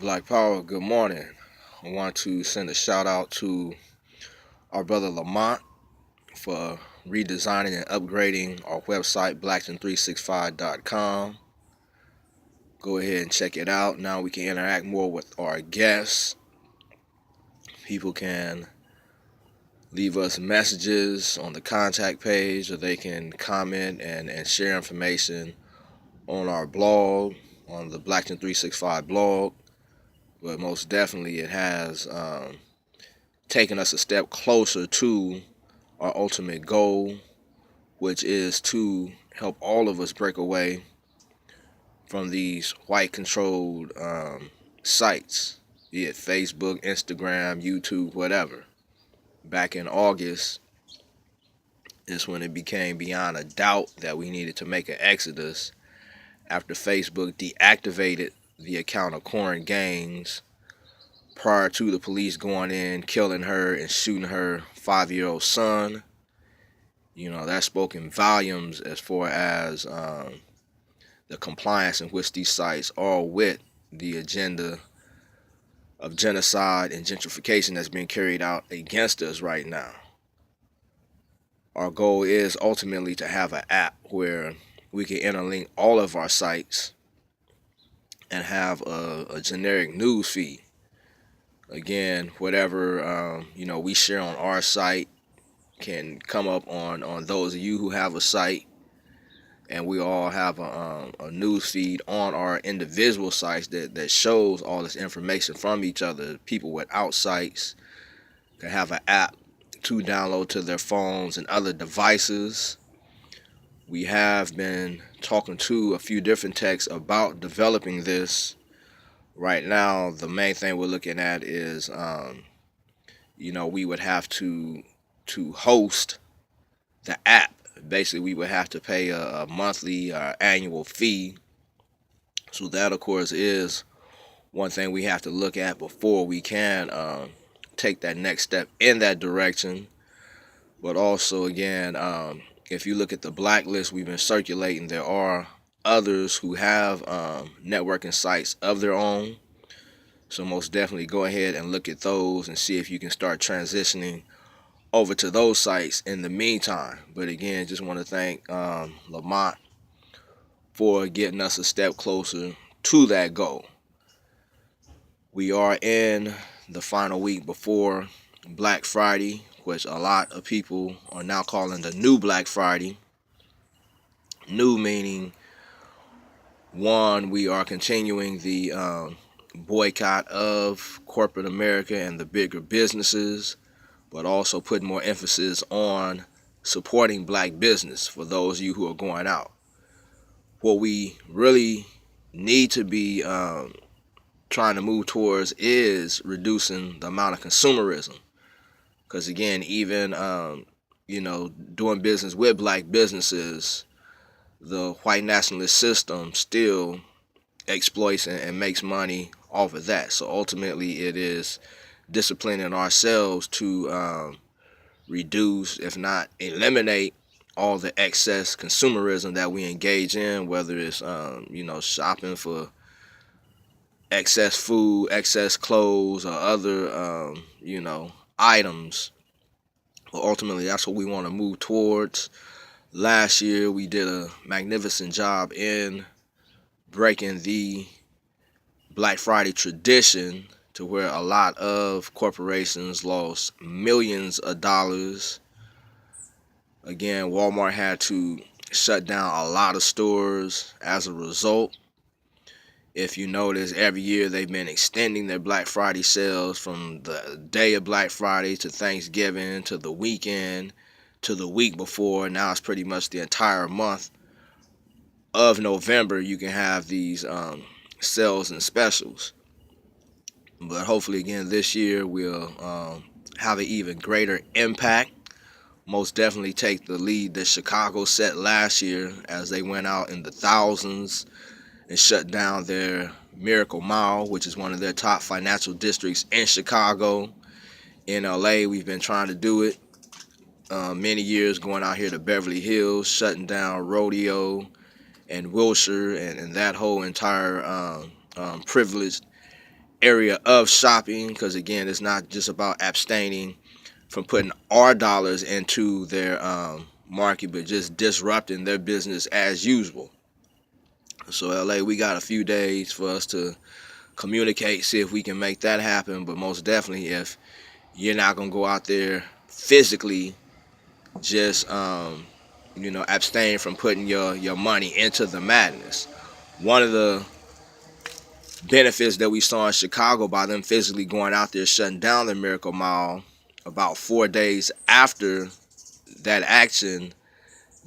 Black Power, good morning. I want to send a shout out to our brother Lamont for redesigning and upgrading our website, blackton365.com. Go ahead and check it out. Now we can interact more with our guests. People can leave us messages on the contact page, or they can comment and share information on our blog, on the Blackton365 blog. But most definitely it has taken us a step closer to our ultimate goal, which is to help all of us break away from these white-controlled sites, be it Facebook, Instagram, YouTube, whatever. Back in August is when it became beyond a doubt that we needed to make an exodus after Facebook deactivated the account of Corin Gaines prior to the police going in, killing her, and shooting her 5-year-old son. You know, that spoke in volumes as far as the compliance in which these sites are with the agenda of genocide and gentrification that's being carried out against us right now. Our goal is ultimately to have an app where we can interlink all of our sites and have a generic news feed. Again, whatever we share on our site can come up on those of you who have a site, and we all have a news feed on our individual sites that shows all this information from each other. People without sites can have an app to download to their phones and other devices. We have been talking to a few different techs about developing this. Right now, the main thing we're looking at is, we would have to host the app. Basically, we would have to pay a monthly or annual fee. So that, of course, is one thing we have to look at before we can take that next step in that direction. But also, again, if you look at the blacklist we've been circulating, there are others who have networking sites of their own. So most definitely go ahead and look at those and see if you can start transitioning over to those sites in the meantime. But again, just want to thank Lamont for getting us a step closer to that goal. We are in the final week before Black Friday, which a lot of people are now calling the new Black Friday. New meaning, one, we are continuing the boycott of corporate America and the bigger businesses, but also putting more emphasis on supporting black business for those of you who are going out. What we really need to be trying to move towards is reducing the amount of consumerism. Because again, even doing business with black businesses, the white nationalist system still exploits and makes money off of that. So ultimately, it is disciplining ourselves to reduce, if not eliminate, all the excess consumerism that we engage in, whether it's shopping for excess food, excess clothes, or other items. But ultimately, that's what we want to move towards. Last year, we did a magnificent job in breaking the Black Friday tradition, to where a lot of corporations lost millions of dollars. Again, Walmart had to shut down a lot of stores as a result. If you notice, every year they've been extending their Black Friday sales from the day of Black Friday to Thanksgiving to the weekend to the week before. Now it's pretty much the entire month of November. You can have these sales and specials. But hopefully, again, this year we'll have an even greater impact. Most definitely take the lead that Chicago set last year, as they went out in the thousands and shut down their Miracle Mile, which is one of their top financial districts in Chicago. In LA, we've been trying to do it many years, going out here to Beverly Hills, shutting down Rodeo and Wilshire and that whole entire privileged area of shopping, because again, it's not just about abstaining from putting our dollars into their market, but just disrupting their business as usual. So LA, we got a few days for us to communicate, see if we can make that happen. But most definitely, if you're not gonna go out there physically, just abstain from putting your money into the madness. One of the benefits that we saw in Chicago by them physically going out there shutting down the Miracle Mile, about 4 days after that action,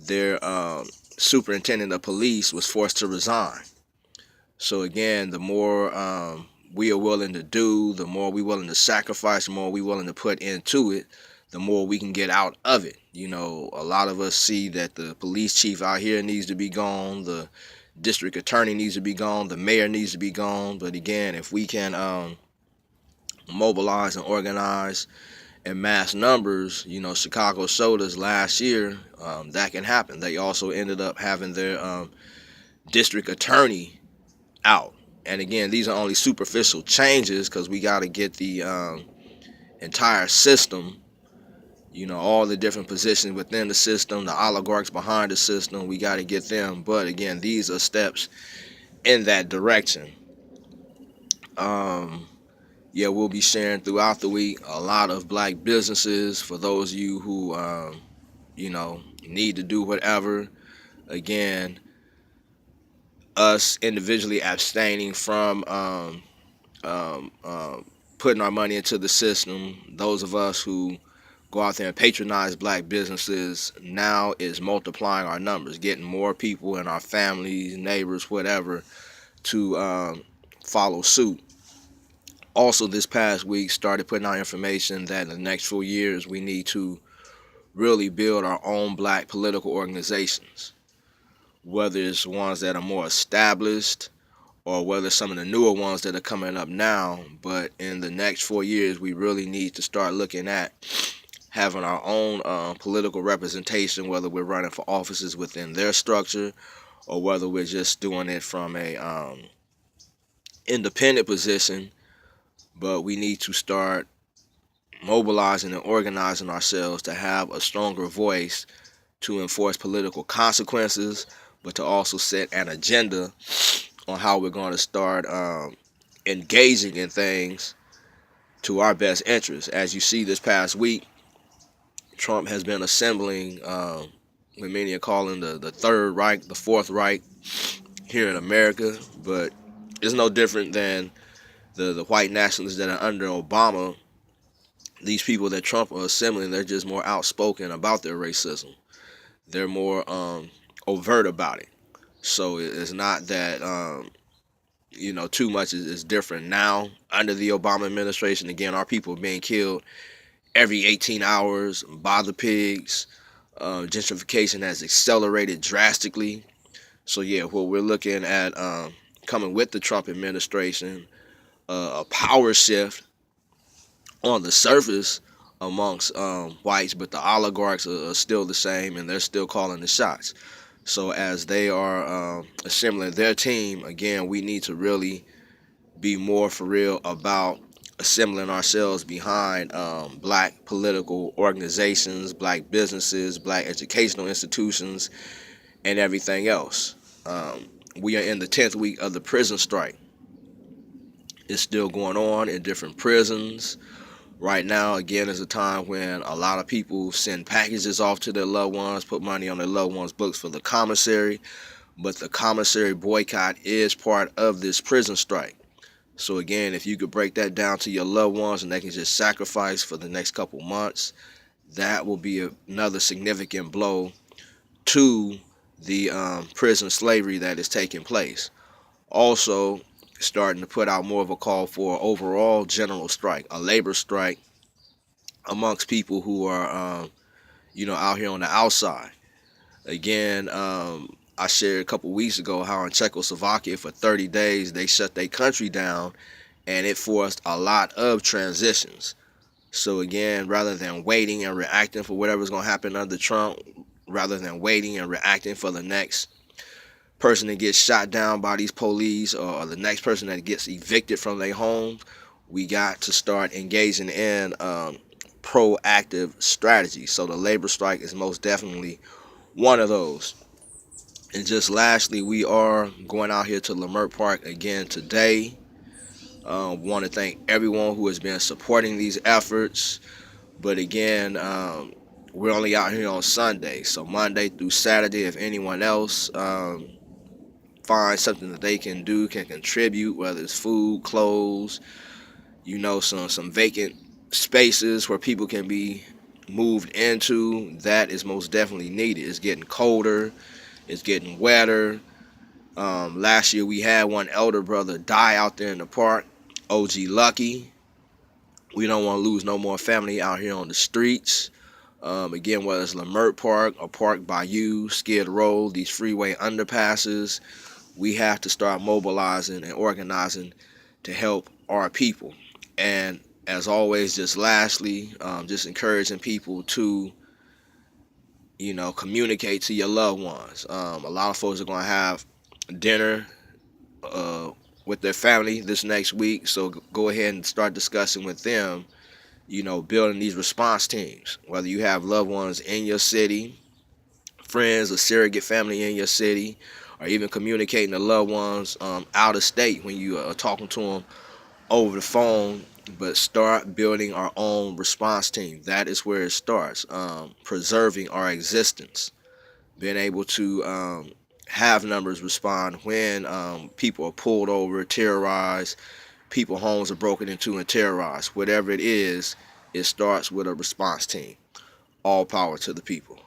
their superintendent of police was forced to resign. So again, the more we are willing to do, the more we willing to sacrifice, the more we willing to put into it, the more we can get out of it. You know, a lot of us see that the police chief out here needs to be gone, the district attorney needs to be gone, the mayor needs to be gone. But again, if we can mobilize and organize in mass numbers, you know, Chicago showed us last year that can happen. They also ended up having their district attorney out. And again, these are only superficial changes, because we got to get the entire system, you know, all the different positions within the system, the oligarchs behind the system, we got to get them. But again, these are steps in that direction. Yeah, we'll be sharing throughout the week a lot of black businesses for those of you who, need to do whatever. Again, us individually abstaining from putting our money into the system. Those of us who go out there and patronize black businesses now is multiplying our numbers, getting more people in our families, neighbors, whatever, to follow suit. Also, this past week, started putting out information that in the next 4 years, we need to really build our own black political organizations, whether it's ones that are more established or whether some of the newer ones that are coming up now. But in the next 4 years, we really need to start looking at having our own political representation, whether we're running for offices within their structure or whether we're just doing it from a independent position. But we need to start mobilizing and organizing ourselves to have a stronger voice to enforce political consequences, but to also set an agenda on how we're going to start engaging in things to our best interests. As you see this past week, Trump has been assembling what many are calling the Third Reich, the Fourth Reich here in America. But it's no different than the white nationalists that are under Obama. These people that Trump are assembling, they're just more outspoken about their racism. They're more overt about it. So it's not that too much is different now under the Obama administration. Again, our people are being killed every 18 hours by the pigs. Gentrification has accelerated drastically. So yeah, what we're looking at coming with the Trump administration, a power shift on the surface amongst whites, but the oligarchs are still the same, and they're still calling the shots. So as they are assembling their team, again, we need to really be more for real about assembling ourselves behind black political organizations, black businesses, black educational institutions, and everything else. We are in the 10th week of the prison strike. It's still going on in different prisons. Right now, again, is a time when a lot of people send packages off to their loved ones, put money on their loved ones' books for the commissary. But the commissary boycott is part of this prison strike. So again, if you could break that down to your loved ones and they can just sacrifice for the next couple months, that will be another significant blow to the prison slavery that is taking place. Also, starting to put out more of a call for overall general strike, a labor strike amongst people who are, out here on the outside. Again, I shared a couple weeks ago how in Czechoslovakia for 30 days they shut their country down, and it forced a lot of transitions. So again, rather than waiting and reacting for whatever's going to happen under Trump, rather than waiting and reacting for the next person that gets shot down by these police, or the next person that gets evicted from their homes, we got to start engaging in proactive strategy. So the labor strike is most definitely one of those. And just lastly, we are going out here to Lamont Park again today. Want to thank everyone who has been supporting these efforts. But again, we're only out here on Sunday. So Monday through Saturday, if anyone else finds something that they can do, can contribute, whether it's food, clothes, some vacant spaces where people can be moved into, that is most definitely needed. It's getting colder, it's getting wetter. Last year we had one elder brother die out there in the park, OG Lucky. We don't want to lose no more family out here on the streets. Again, whether it's Lamont Park or Park Bayou, Skid Row, these freeway underpasses, we have to start mobilizing and organizing to help our people. And as always, just lastly, just encouraging people to, communicate to your loved ones. A lot of folks are going to have dinner with their family this next week, so go ahead and start discussing with them, building these response teams. Whether you have loved ones in your city, friends or surrogate family in your city, or even communicating to loved ones out of state when you are talking to them over the phone. But start building our own response team. That is where it starts. Preserving our existence, being able to have numbers respond when people are pulled over, terrorized, people homes are broken into and terrorized. Whatever it is, it starts with a response team. All power to the people.